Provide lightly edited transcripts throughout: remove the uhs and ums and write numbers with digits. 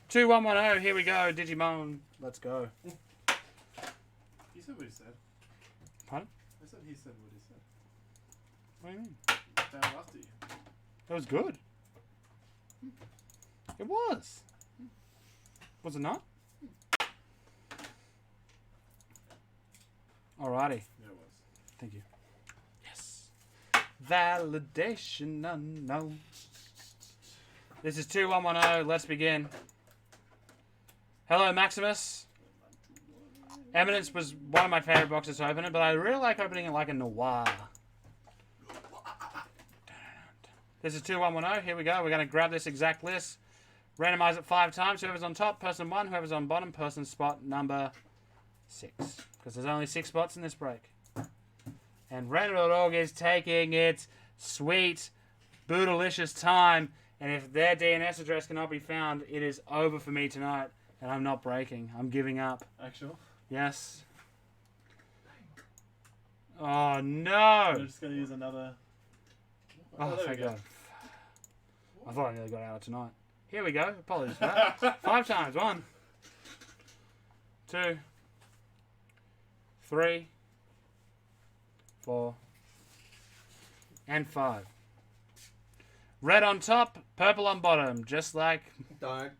2110, here we go, Digimon. Let's go. He said what he said. Pardon? I said he said what he said. What do you mean? Down after you. That was good. It was. Was it not? Alrighty. Yeah, it was. Thank you. Yes. Validation unknown. This is 2110. Let's begin. Hello, Maximus. Eminence was one of my favorite boxes to open it, but I really like opening it like a noir. This is 2110. Here we go. We're going to grab this exact list. Randomize it 5 times. Whoever's on top, person 1. Whoever's on bottom, person spot number 6. Because there's only 6 spots in this break. And Random.org is taking its sweet, boodalicious time. And if their DNS address cannot be found, it is over for me tonight. And I'm not breaking. I'm giving up. Actual? Yes. Oh, no. I'm just going to use another... Oh, thank God. I thought I nearly got out of tonight. Here we go. Apologies for that. 5 times. 1, 2, 3, 4, and 5. Red on top, purple on bottom, just like... Don't.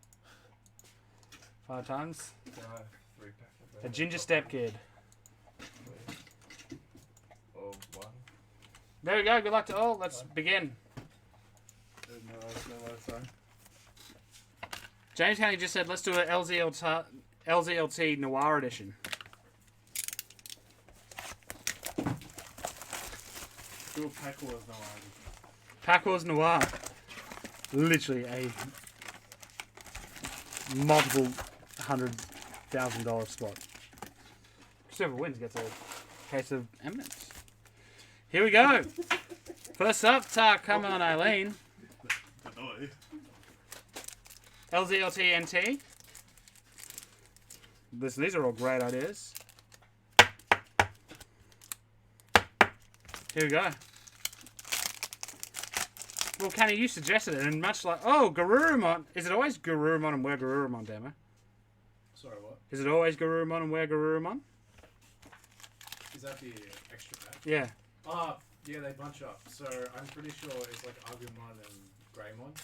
5 times. 3 pack of A ginger step kid. or 1. There we go. Good luck to all. Let's begin. No, sorry. James County just said, let's do an LZLT Noir edition. Do a pack wars no idea. Pack Wars Noir. Literally a multiple $100,000 spot. Whoever wins gets a case of Eminence. Here we go. First up, come on, Eileen. Annoy. LZLT NT. Listen, these are all great ideas. Here we go. Well, Kenny, you suggested it, and much like... Oh, Garurumon. Is it always Garurumon and where Garurumon, Demo? Sorry, what? Is it always Garurumon and where Garurumon? Is that the extra pack? Yeah. Yeah, they bunch up. So I'm pretty sure it's like Agumon and Greymon.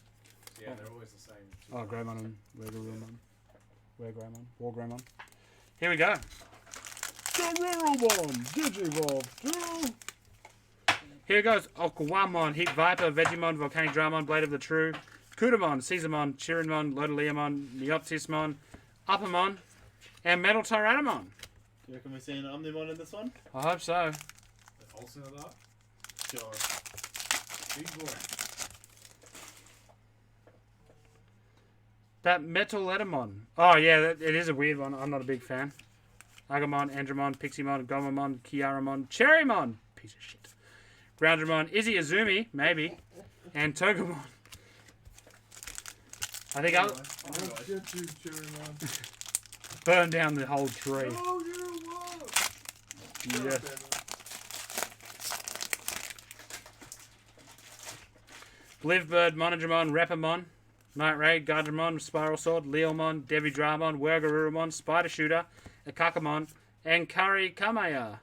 So yeah, they're always the same. Oh, Greymon and where Garurumon. Where Greymon? War Greymon. Here we go. Garurumon! Digivolve 2! Here goes Okwamon, Heat Viper, Vegemon, Volcanic Dramon, Blade of the True, Kudamon, Caesarmon, Chirinmon, Lodoliamon, Neoptismon, Uppermon, and Metal Tyrannomon. Do you reckon we're seeing an Omnimon in this one? I hope so. The Olsen of that? Sure. Big boy. That Metal Letamon. Oh, yeah, it is a weird one. I'm not a big fan. Agumon, Andromon, Piximon, Gomamon, Kiaramon, Cherrymon. Piece of shit. Groundramon, Izzy Azumi, maybe, and Togemon. I think I'll Get you, Cherrymon. burn down the whole tree. Oh, you what? Yeah. Blivbird, Monodramon, Repamon, Night Raid, Gardramon, Spiral Sword, Leomon, Devidramon, Wergarurumon, Spider Shooter, Akakamon, and Kari Kamaya.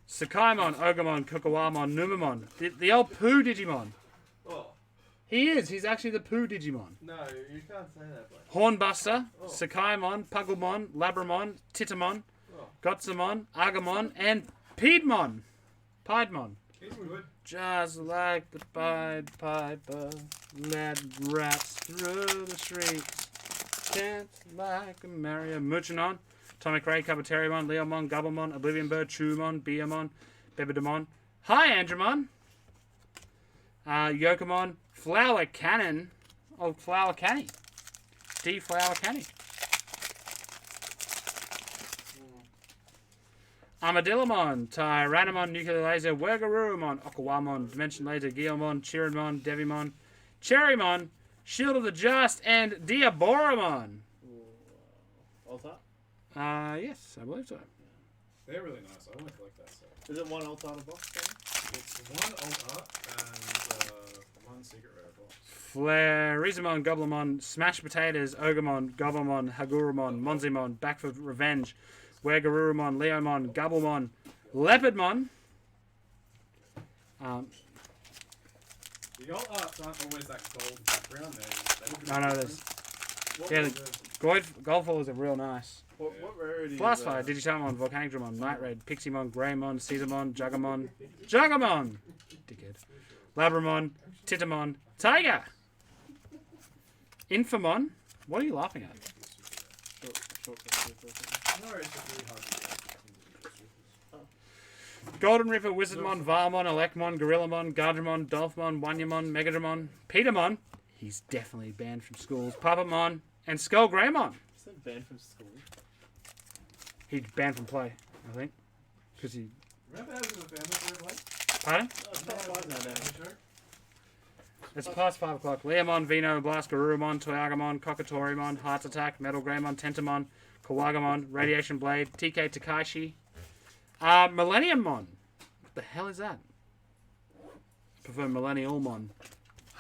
Sakaimon, Ogamon, Kokowamon, Numamon. The old Pooh Digimon. Oh. He is. He's actually the Pooh Digimon. No, you can't say that, mate. Hornbuster, Oh. Sakaimon, Pugglemon, Labramon, Titamon, Oh. Gotsumon, Agamon, and Piedmon. Piedmon. He's good. Just like the Pied Piper, led rats through the streets. Dance like a Mario. Muchinon, Atomic Ray, Caboteriumon, Leomon, Gubblemon, Oblivion Bird, Chewmon, Beamon, Bebedamon. Hi, Andromon. Yokomon, Flower Cannon. Oh, Flower Canny. D Flower Canny. Armadillomon, Tyrannomon, Nuclear Laser, Wergarurumon, Okawamon, Dimension Laser, Geomon, Chirinmon, Devimon, Cherrymon, Shield of the Just, and Diaboromon. Altar? Yes, I believe so. They're really nice. I want to collect that set. Is it one Altar in a box? It's one alt art and one secret rare box. Flarizamon, Goblimon, Smash Potatoes, Ogremon, Goblimon, Hagurumon, Monzimon, Back for Revenge, Wergarurumon, Leomon, Gubblemon, Leopardmon. The alt arts aren't always that gold background. They look a bit No, different. there's What Yeah, was the- it? Goldfalls are real nice. What rarity Blastfire, is that? Digitamon, Volcanic Dramon, Night Raid, Piximon, Greymon, Caesarmon, Jugamon, dickhead, Labramon, Titamon, Tiger, Infamon. What are you laughing at? No, it's just really hard to get. Golden Reaper, Wizardmon, Valmon, Elecmon, Gorillamon, Gardramon, Dolphmon, Wanyamon, Megadramon, Petermon. He's definitely banned from schools. Papamon and Skull Greymon. Is that banned from school? He's banned from play, I think, because he. Remember how it was a family for like? Pardon? Oh, it's top 5 now, Dan. It's past 5 o'clock. Leomon, Vino, Blast, Garurumon, Toyagamon, Kokatorimon, Hearts Attack, Metal Greymon, Tentamon, Kawagamon, Radiation Blade, TK Takaishi, Millenniummon. What the hell is that? I prefer Millennialmon.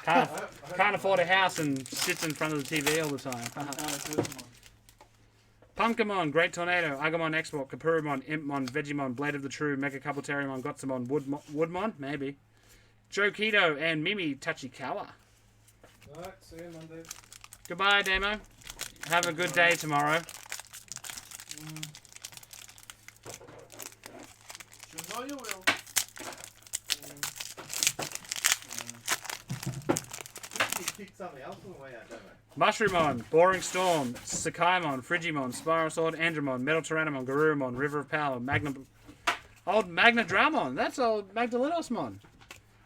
Can't afford a house and sits in front of the TV all the time. Pumpkinmon, Great Tornado, Agumon Export, Kapurumon, Impmon, Vegemon, Blade of the True, Mega Kabuterimon, Gotsumon, Woodmon, maybe. Jokido and Mimi Tachikawa. Alright, see you Monday. Goodbye, Demo. Have a good day tomorrow. Sure know you will. You kicked something else on the way out, don't they? Mushroomon, Boring Storm, Sakaimon, Frigimon, Spiral Sword, Andromon, Metal Tyrannomon, Garurumon, River of Power, Old Magna Dramon. That's old Magdalenosmon.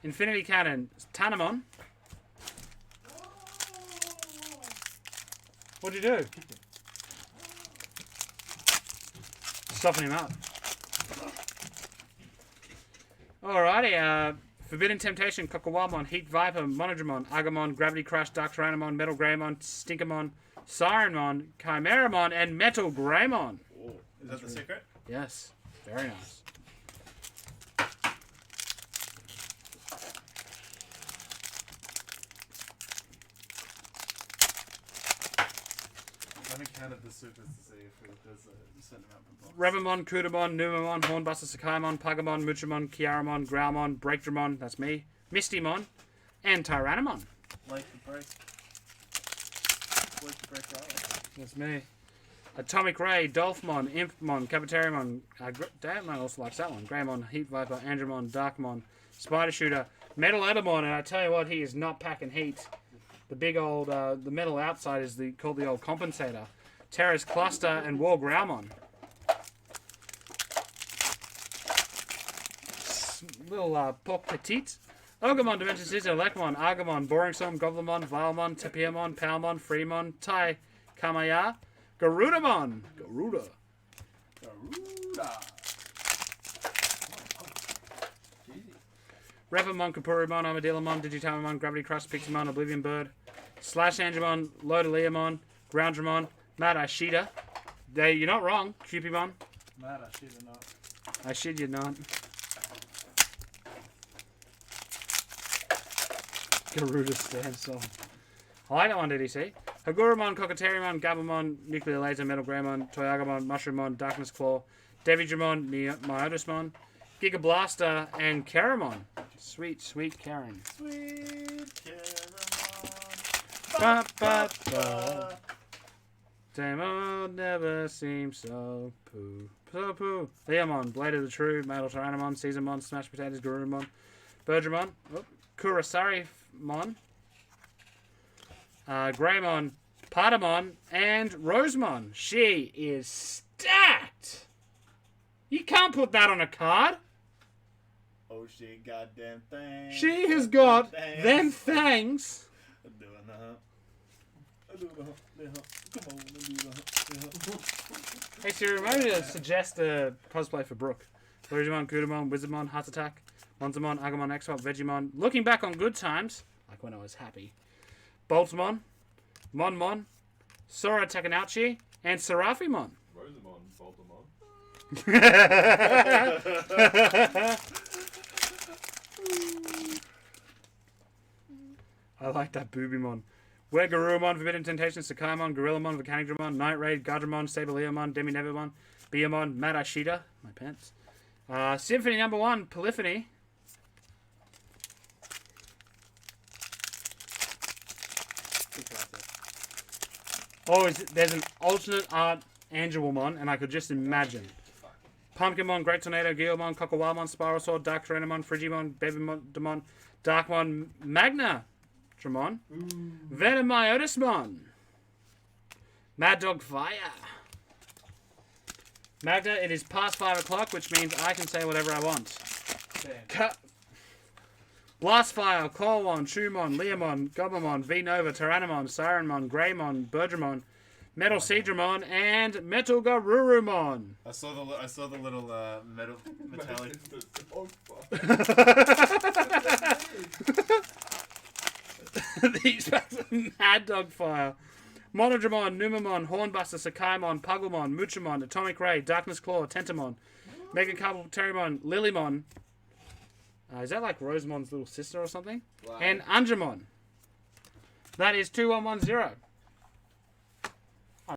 Infinity Cannon, Tanamon. What'd you do? Soften him up. Alrighty, Forbidden Temptation, Kokowamon, Heat Viper, Monodramon, Agumon, Gravity Crush, Dark Tyrannomon, Metal Greymon, Stinkermon, Sirenmon, Chimeramon, and Metal Greymon. Oh, is that the secret? Yes, very nice. I haven't counted the supers to see if there's a certain amount per box. Revamon, Kudamon, Numamon, Hornbuster, Sakaimon, Pagamon, Muchamon, Kiaramon, Growlmon, Breakdramon, that's me, Mistymon, and Tyrannomon. Like the break. Like the break out. That's me. Atomic Ray, Dolphmon, Impmon, Capitarimon, damn, I also likes that one. Greymon, Heat Viper, Andromon, Darkmon, Spider Shooter, Metal Edamon, and I tell you what, he is not packing heat. The big old, the metal outside is called the old compensator. Terra's Cluster and War Growlmon. Little Pork Petite. Ogremon, Dimension Scissor, Elecmon, Argamon, Boring Storm, Goblimon, Valmon, Tapiamon, Palmon, Fremon, Tai, Kamaya, Garudamon. Garuda. Revamon, Kapurimon, Armadillomon, Digitamamon, Gravity Crush, Piximon, Oblivion Bird, Slash Angemon, Lodaleomon, Groundramon, Mad Ashida. You're not wrong, Cupimon. Mad, I should have not. I shit you not. Garuda Standstill. I like that one, DDC. Hagurumon, Cockatarimon, Gabumon, Nuclear Laser, Metal Greymon, Toyagamon, Mushroomon, Darkness Claw, Devigramon, Myodosmon, Giga Blaster, and Karamon. Sweet, sweet Karen. Sweet Caramon. Ba, ba, ba. Demo never seems so poo. So poo. Leomon, Blade of the True, Metal Tyrannomon, Caesarmon, Smash Potatoes, Garurumon, Bergramon, Kurosari-mon, Greymon, Patamon, and Rosemon. She is stacked. You can't put that on a card. Oh, she goddamn thing. She has got them things. I'm doing the hump. I'm doing the hump. Come on, I'm doing the hump. Hey Siri, maybe to suggest a cosplay for Brooke. Digimon, Kudamon, Wizardmon, Heart Attack, Monzamon, Agumon, Export, Vegemon. Looking back on good times, like when I was happy. Boltmon, Monmon, Sora Takanouchi, and Serafimon. Rosamond, Baltimore. I like that Boobymon. Where Garurumon, Forbidden Temptation, Sakaimon, Gorillamon, Volcanic Dramon, Night Raid, Gardramon, Saberleomon, Demi-Nevimon, Beamon, Mad Ashita, my pants. Symphony number 1, Polyphony. Oh, there's an alternate art Angelmon, and I could just imagine. Pumpkinmon, Great Tornado, Guilmon, Cockawalmon, Spiralsaur, Dark Tyrannomon, Frigimon, Babymon, Darkmon, Magna Dramon, Venomiotismon, Mad Dog Fire. Magna, it is past 5 o'clock, which means I can say whatever I want. Blastfire, Colwon, Shumon, Leomon, Gobamon, V-Nova, Tyrannomon, Sirenmon, Greymon, Birdramon, Metal Seedramon, and Metal Garurumon. I saw the little metallic. These packs are Mad Dog Fire. Monodramon, Numamon, Hornbuster, Sakaimon, Pugglemon, Muchamon, Atomic Ray, Darkness Claw, Tentamon, Mega Terrymon, Lilymon. Is that like Rosemon's little sister or something? Wow. And Angemon. That is 2110.